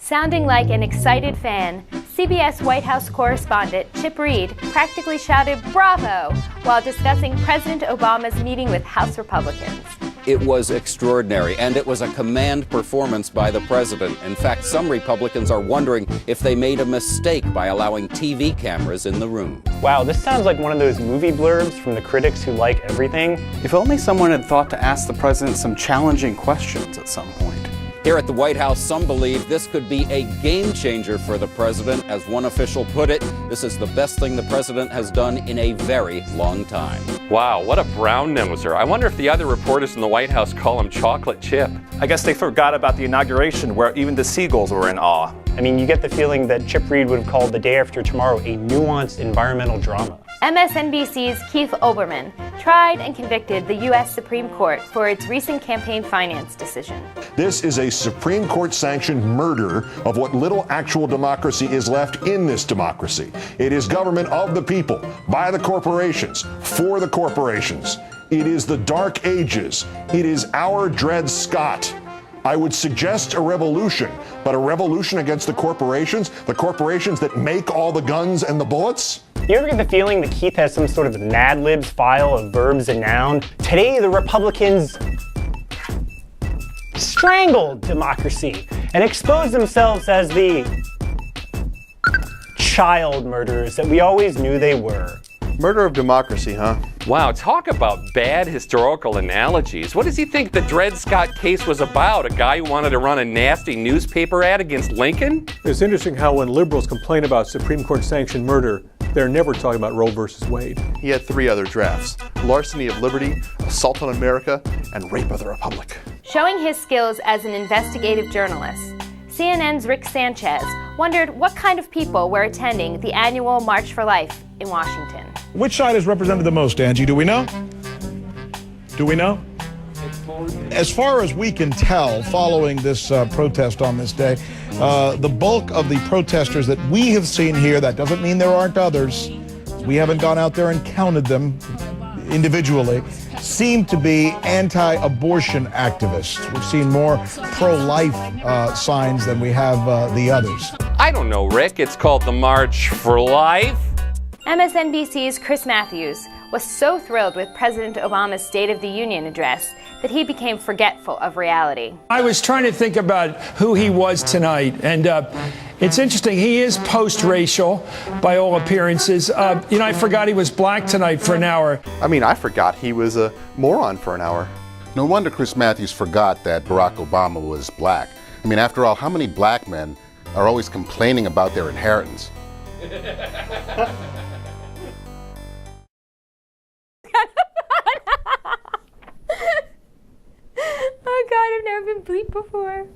Sounding like an excited fan, CBS White House correspondent Chip Reid practically shouted "Bravo" while discussing President Obama's meeting with House Republicans. It was extraordinary, and it was a command performance by the president. In fact, some Republicans are wondering if they made a mistake by allowing TV cameras in the room. Wow, this sounds like one of those movie blurbs from the critics who like everything. If only someone had thought to ask the president some challenging questions at some point. Here at the White House, some believe this could be a game changer for the president. As one official put it, this is the best thing the president has done in a very long time. Wow, what a brown noser. I wonder if the other reporters in the White House call him Chocolate Chip. I guess they forgot about the inauguration where even the seagulls were in awe. I mean, you get the feeling that Chip Reid would have called the day after tomorrow a nuanced environmental drama. MSNBC's Keith Olbermann tried and convicted the U.S. Supreme Court for its recent campaign finance decision. This is a Supreme Court-sanctioned murder of what little actual democracy is left in this democracy. It is government of the people, by the corporations, for the corporations. It is the Dark Ages. It is our Dred Scott. I would suggest a revolution, but a revolution against the corporations that make all the guns and the bullets? You ever get the feeling that Keith has some sort of Mad Libs file of verbs and nouns? Today, the Republicans strangled democracy and exposed themselves as the child murderers that we always knew they were. Murder of democracy, huh? Wow, talk about bad historical analogies. What does he think the Dred Scott case was about? A guy who wanted to run a nasty newspaper ad against Lincoln? It's interesting how when liberals complain about Supreme Court sanctioned murder, they're never talking about Roe versus Wade. He had 3 other drafts: larceny of liberty, assault on America, and rape of the republic. Showing his skills as an investigative journalist, CNN's Rick Sanchez wondered what kind of people were attending the annual March for Life in Washington. Which side is represented the most, Angie? Do we know? Do we know? As far as we can tell, following this protest on this day, the bulk of the protesters that we have seen here, that doesn't mean there aren't others, we haven't gone out there and counted them individually, seem to be anti-abortion activists. We've seen more pro-life signs than we have the others. I don't know, Rick. It's called the March for Life. MSNBC's Chris Matthews was so thrilled with President Obama's State of the Union address that he became forgetful of reality. I was trying to think about who he was tonight, and it's interesting. He is post-racial by all appearances. I forgot he was black tonight for an hour. I mean, I forgot he was a moron for an hour. No wonder Chris Matthews forgot that Barack Obama was black. I mean, after all, how many black men are always complaining about their inheritance? Oh God, I've never been bleeped before.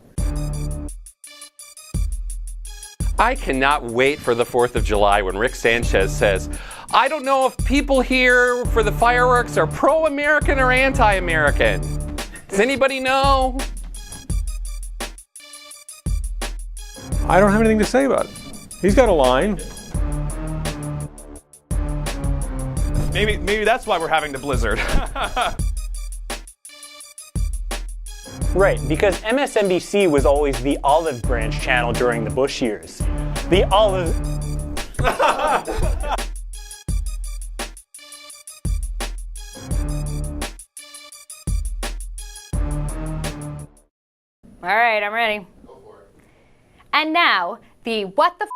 I cannot wait for the 4th of July when Rick Sanchez says, I don't know if people here for the fireworks are pro-American or anti-American. Does anybody know? I don't have anything to say about it. He's got a line. Maybe that's why we're having the blizzard. Right, because MSNBC was always the olive branch channel during the Bush years. The olive... All right, I'm ready. Go for it. And now, the what the